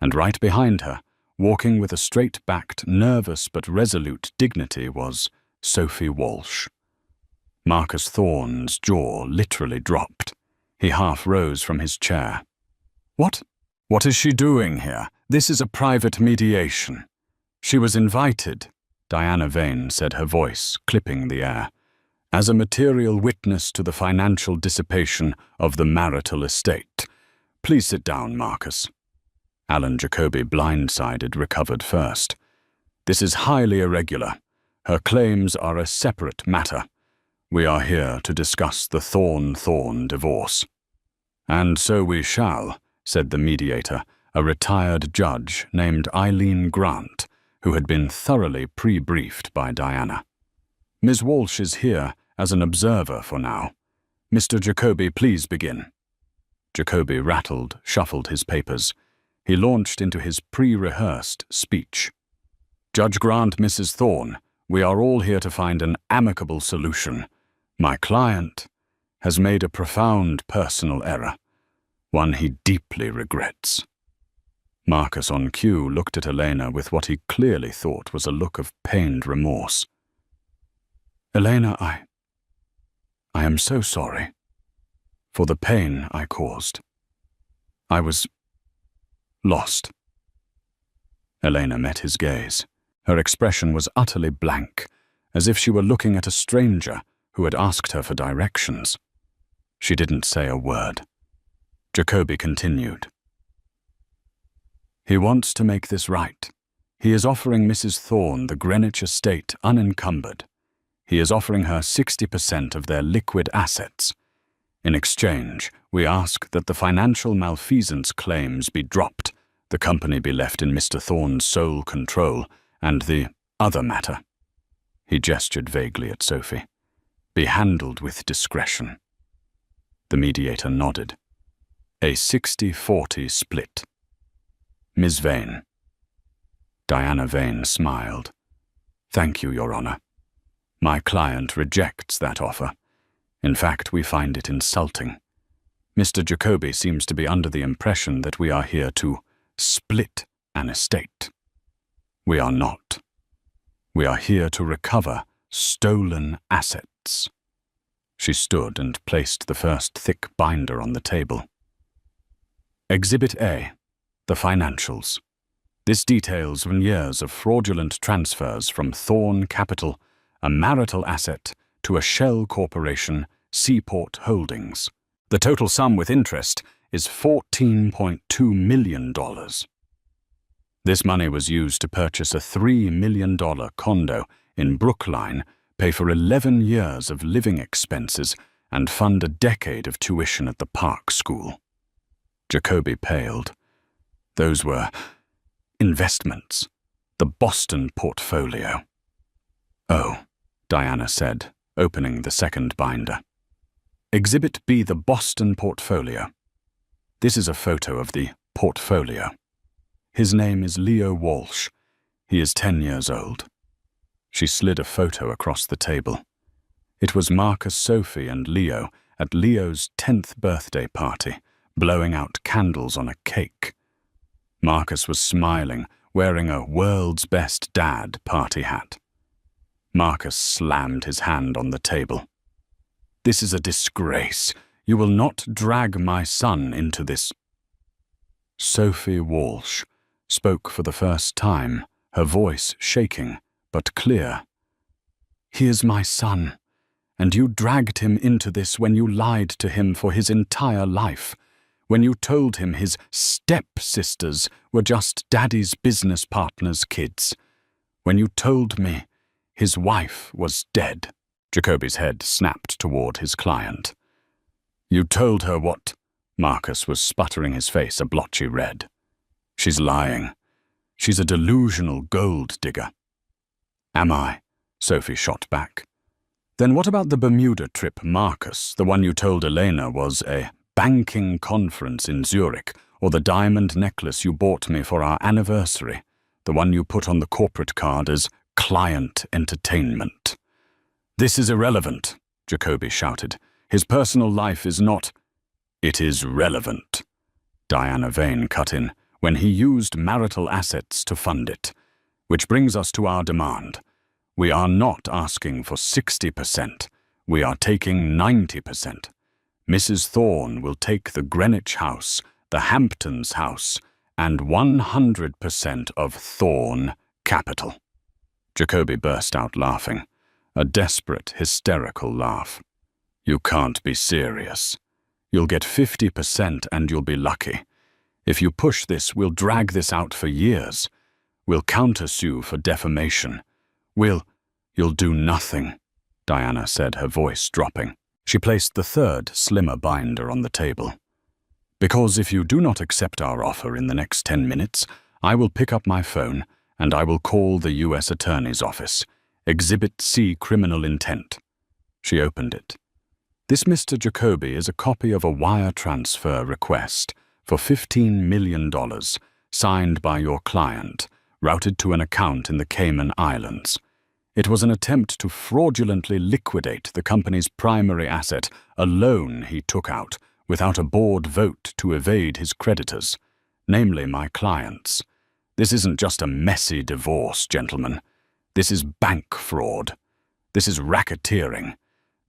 and right behind her, walking with a straight-backed, nervous but resolute dignity, was Sophie Walsh. Marcus Thorne's jaw literally dropped. He half rose from his chair. What is she doing here? This is a private mediation." "She was invited," Diana Vane said, her voice clipping the air, "as a material witness to the financial dissipation of the marital estate. Please sit down, Marcus." Alan Jacoby, blindsided, recovered first. "This is highly irregular. Her claims are a separate matter. We are here to discuss the Thorne divorce." "And so we shall," said the mediator, a retired judge named Eileen Grant, who had been thoroughly pre-briefed by Diana. "Ms. Walsh is here as an observer for now. Mr. Jacoby, please begin." Jacoby rattled, shuffled his papers. He launched into his pre-rehearsed speech. "Judge Grant, Mrs. Thorne, we are all here to find an amicable solution. My client has made a profound personal error, one he deeply regrets." Marcus, on cue, looked at Elena with what he clearly thought was a look of pained remorse. "Elena, I am so sorry for the pain I caused. I was lost." Elena met his gaze. Her expression was utterly blank, as if she were looking at a stranger who had asked her for directions. She didn't say a word. Jacoby continued. "He wants to make this right. He is offering Mrs. Thorne the Greenwich estate unencumbered. He is offering her 60% of their liquid assets. In exchange, we ask that the financial malfeasance claims be dropped, the company be left in Mr. Thorne's sole control, and the other matter," he gestured vaguely at Sophie, "be handled with discretion." The mediator nodded. A 60-40 split. "Ms. Vane." Diana Vane smiled. "Thank you, Your Honor. My client rejects that offer. In fact, we find it insulting. Mr. Jacoby seems to be under the impression that we are here to split an estate. We are not. We are here to recover stolen assets." She stood and placed the first thick binder on the table. Exhibit A, the financials. This details years of fraudulent transfers from Thorne Capital, a marital asset, to a shell corporation, Seaport Holdings. The total sum with interest is $14.2 million. This money was used to purchase a $3 million condo in Brookline, pay for 11 years of living expenses, and fund a decade of tuition at the Park School. Jacoby paled. Those were investments. The Boston portfolio. "Oh," Diana said, opening the second binder. Exhibit B, the Boston portfolio. This is a photo of the portfolio. His name is Leo Walsh. He is 10 years old. She slid a photo across the table. It was Marcus, Sophie, and Leo at Leo's 10th birthday party, blowing out candles on a cake. Marcus was smiling, wearing a world's best dad party hat. Marcus slammed his hand on the table. "This is a disgrace. You will not drag my son into this." Sophie Walsh spoke for the first time, her voice shaking, but clear. "He is my son, and you dragged him into this when you lied to him for his entire life, when you told him his step-sisters were just Daddy's business partner's kids, when you told me his wife was dead." Jacoby's head snapped toward his client. "You told her what?" Marcus was sputtering, his face a blotchy red. "She's lying. She's a delusional gold digger." "Am I?" Sophie shot back. "Then what about the Bermuda trip, Marcus, the one you told Elena was a banking conference in Zurich, or the diamond necklace you bought me for our anniversary, the one you put on the corporate card as client entertainment?" "This is irrelevant," Jacoby shouted. "His personal life is not—" "It is relevant," Diana Vane cut in, "when he used marital assets to fund it. Which brings us to our demand. We are not asking for 60%. We are taking 90%. Mrs. Thorne will take the Greenwich house, the Hamptons house, and 100% of Thorne Capital." Jacoby burst out laughing, a desperate, hysterical laugh. "You can't be serious. You'll get 50% and you'll be lucky. If you push this, we'll drag this out for years. We'll countersue for defamation. You'll do nothing," Diana said, her voice dropping. She placed the third, slimmer binder on the table. "Because if you do not accept our offer in the next 10 minutes, I will pick up my phone and I will call the U.S. Attorney's Office. Exhibit C, criminal intent." She opened it. "This, Mr. Jacoby, is a copy of a wire transfer request for $15 million, signed by your client, routed to an account in the Cayman Islands. It was an attempt to fraudulently liquidate the company's primary asset, a loan he took out without a board vote to evade his creditors, namely my clients. This isn't just a messy divorce, gentlemen. This is bank fraud. This is racketeering.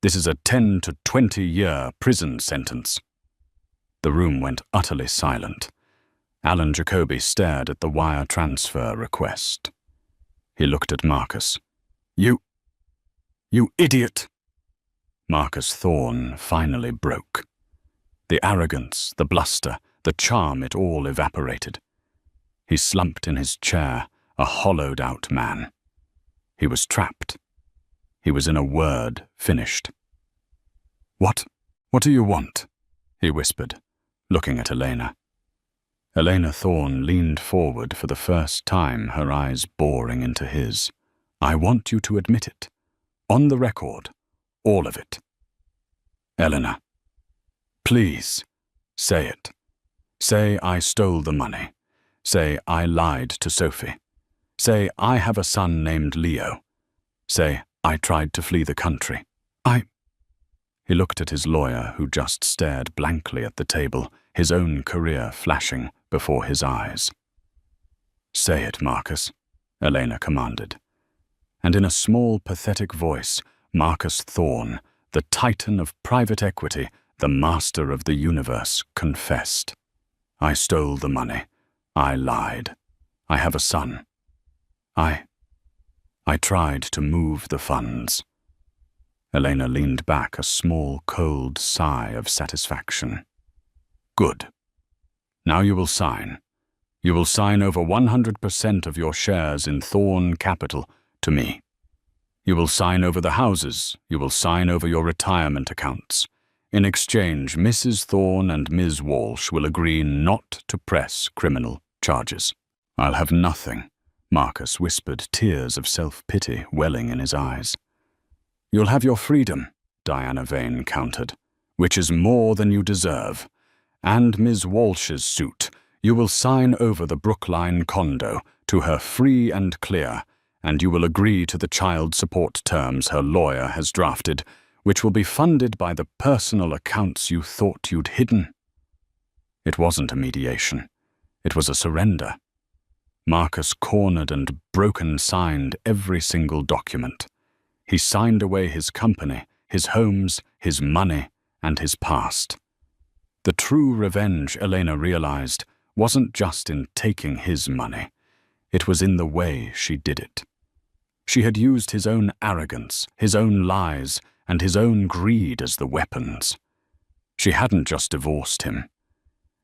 This is a 10 to 20-year prison sentence." The room went utterly silent. Alan Jacoby stared at the wire transfer request. He looked at Marcus. You idiot!" Marcus Thorne finally broke. The arrogance, the bluster, the charm, it all evaporated. He slumped in his chair, a hollowed-out man. He was trapped. He was in a word finished. What do you want?" he whispered, looking at Elena. Elena Thorne leaned forward for the first time, her eyes boring into his. "I want you to admit it. On the record. All of it." "Elena, please, say it. Say I stole the money. Say I lied to Sophie. Say I have a son named Leo. Say I tried to flee the country. He looked at his lawyer, who just stared blankly at the table, his own career flashing before his eyes. "Say it, Marcus," Elena commanded. And in a small, pathetic voice, Marcus Thorne, the titan of private equity, the master of the universe, confessed. "I stole the money. I lied. I have a son. I tried to move the funds." Elena leaned back, a small, cold sigh of satisfaction. "Good. Now you will sign. You will sign over 100% of your shares in Thorne Capital to me. You will sign over the houses. You will sign over your retirement accounts. In exchange, Mrs. Thorne and Ms. Walsh will agree not to press criminal charges." "I'll have nothing," Marcus whispered, tears of self-pity welling in his eyes. "You'll have your freedom," Diana Vane countered, "which is more than you deserve. And Ms. Walsh's suit. You will sign over the Brookline condo to her free and clear, and you will agree to the child support terms her lawyer has drafted, which will be funded by the personal accounts you thought you'd hidden." It wasn't a mediation. It was a surrender. Marcus cornered and broken signed every single document. He signed away his company, his homes, his money, and his past. The true revenge, Elena realized, wasn't just in taking his money. It was in the way she did it. She had used his own arrogance, his own lies, and his own greed as the weapons. She hadn't just divorced him.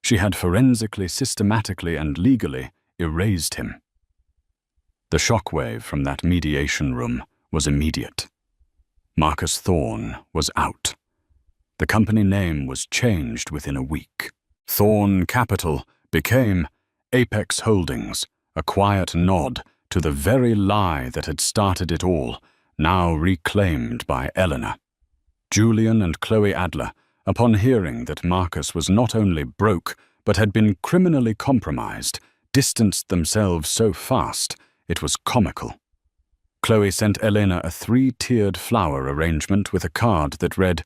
She had forensically, systematically, and legally erased him. The shockwave from that mediation room was immediate. Marcus Thorne was out. The company name was changed within a week. Thorne Capital became Apex Holdings, a quiet nod to the very lie that had started it all, now reclaimed by Eleanor. Julian and Chloe Adler, upon hearing that Marcus was not only broke but had been criminally compromised, distanced themselves so fast it was comical. Chloe sent Elena a 3-tiered flower arrangement with a card that read,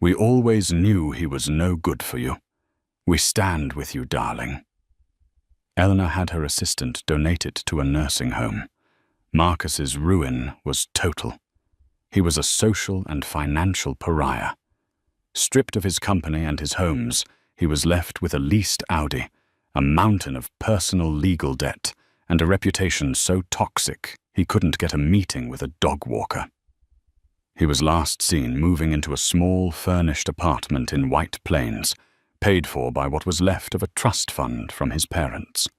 "We always knew he was no good for you. We stand with you, darling." Eleanor had her assistant donate it to a nursing home. Marcus's ruin was total. He was a social and financial pariah. Stripped of his company and his homes, he was left with a leased Audi, a mountain of personal legal debt, and a reputation so toxic he couldn't get a meeting with a dog walker. He was last seen moving into a small, furnished apartment in White Plains, paid for by what was left of a trust fund from his parents.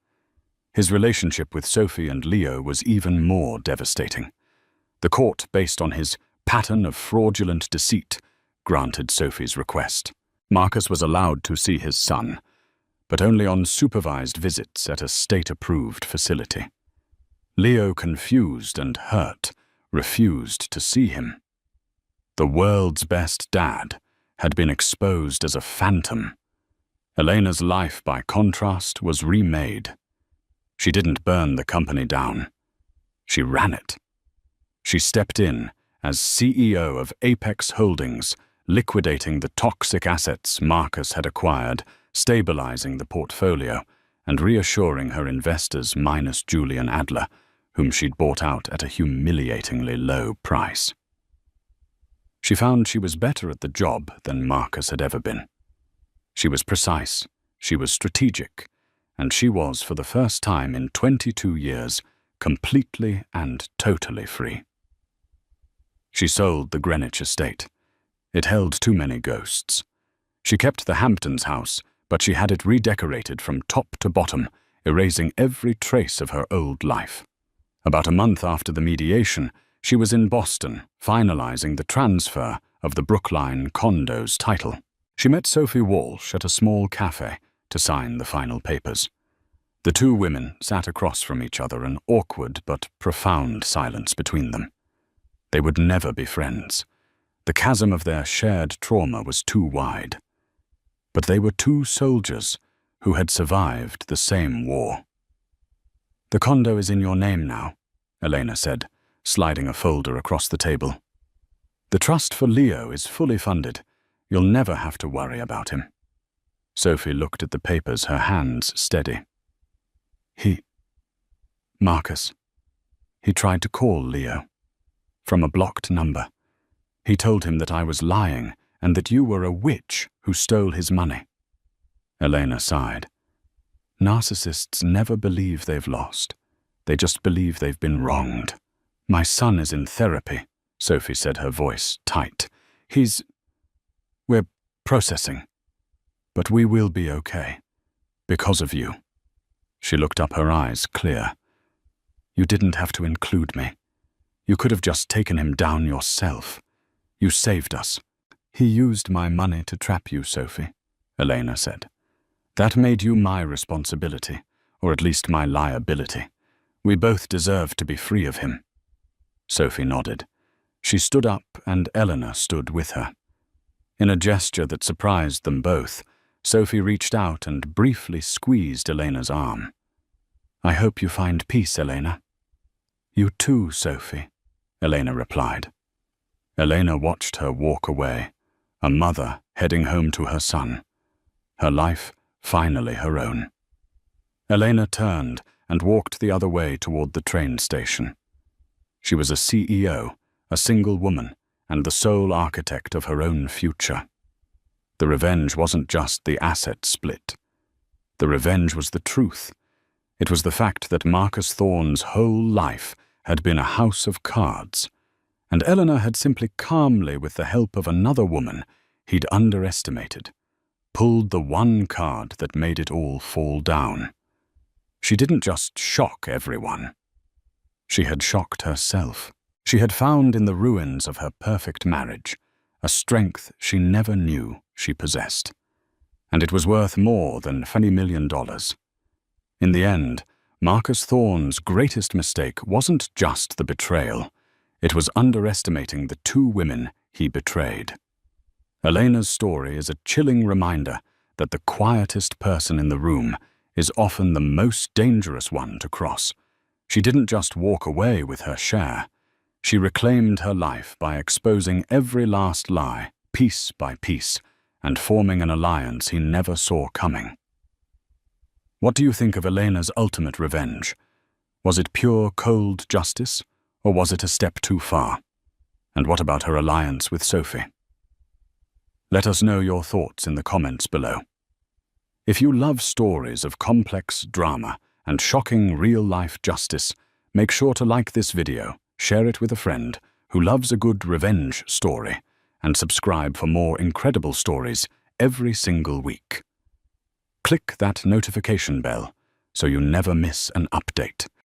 His relationship with Sophie and Leo was even more devastating. The court, based on his pattern of fraudulent deceit, granted Sophie's request. Marcus was allowed to see his son, but only on supervised visits at a state-approved facility. Leo, confused and hurt, refused to see him. The world's best dad had been exposed as a phantom. Elena's life, by contrast, was remade. She didn't burn the company down. She ran it. She stepped in as CEO of Apex Holdings, liquidating the toxic assets Marcus had acquired, stabilizing the portfolio, and reassuring her investors minus Julian Adler, whom she'd bought out at a humiliatingly low price. She found she was better at the job than Marcus had ever been. She was precise, she was strategic, and she was, for the first time in 22 years, completely and totally free. She sold the Greenwich estate. It held too many ghosts. She kept the Hamptons house, but she had it redecorated from top to bottom, erasing every trace of her old life. About a month after the mediation, She was in Boston, finalizing the transfer of the Brookline condo's title. She met Sophie Walsh at a small cafe to sign the final papers. The two women sat across from each other, an awkward but profound silence between them. They would never be friends. The chasm of their shared trauma was too wide. But they were two soldiers who had survived the same war. "The condo is in your name now," Elena said, sliding a folder across the table. "The trust for Leo is fully funded. You'll never have to worry about him." Sophie looked at the papers, her hands steady. Marcus. He tried to call Leo. From a blocked number. He told him that I was lying and that you were a witch who stole his money." Elena sighed. "Narcissists never believe they've lost. They just believe they've been wronged. My son is in therapy," Sophie said, her voice tight. We're processing. But we will be okay. Because of you." She looked up, her eyes clear. "You didn't have to include me. You could have just taken him down yourself. You saved us." "He used my money to trap you, Sophie," Elena said. "That made you my responsibility, or at least my liability. We both deserve to be free of him." Sophie nodded. She stood up, and Eleanor stood with her. In a gesture that surprised them both, Sophie reached out and briefly squeezed Elena's arm. "I hope you find peace, Elena." "You too, Sophie," Elena replied. Elena watched her walk away, a mother heading home to her son, her life finally her own. Elena turned and walked the other way toward the train station. She was a CEO, a single woman, and the sole architect of her own future. The revenge wasn't just the asset split. The revenge was the truth. It was the fact that Marcus Thorne's whole life had been a house of cards, and Eleanor had simply calmly, with the help of another woman he'd underestimated, pulled the one card that made it all fall down. She didn't just shock everyone. She had shocked herself. She had found in the ruins of her perfect marriage a strength she never knew she possessed. And it was worth more than $20 million. In the end, Marcus Thorne's greatest mistake wasn't just the betrayal. It was underestimating the two women he betrayed. Elena's story is a chilling reminder that the quietest person in the room is often the most dangerous one to cross. She didn't just walk away with her share. She reclaimed her life by exposing every last lie, piece by piece, and forming an alliance he never saw coming. What do you think of Elena's ultimate revenge? Was it pure, cold justice, or was it a step too far? And what about her alliance with Sophie? Let us know your thoughts in the comments below. If you love stories of complex drama and shocking real-life justice, make sure to like this video, share it with a friend who loves a good revenge story, and subscribe for more incredible stories every single week. Click that notification bell so you never miss an update.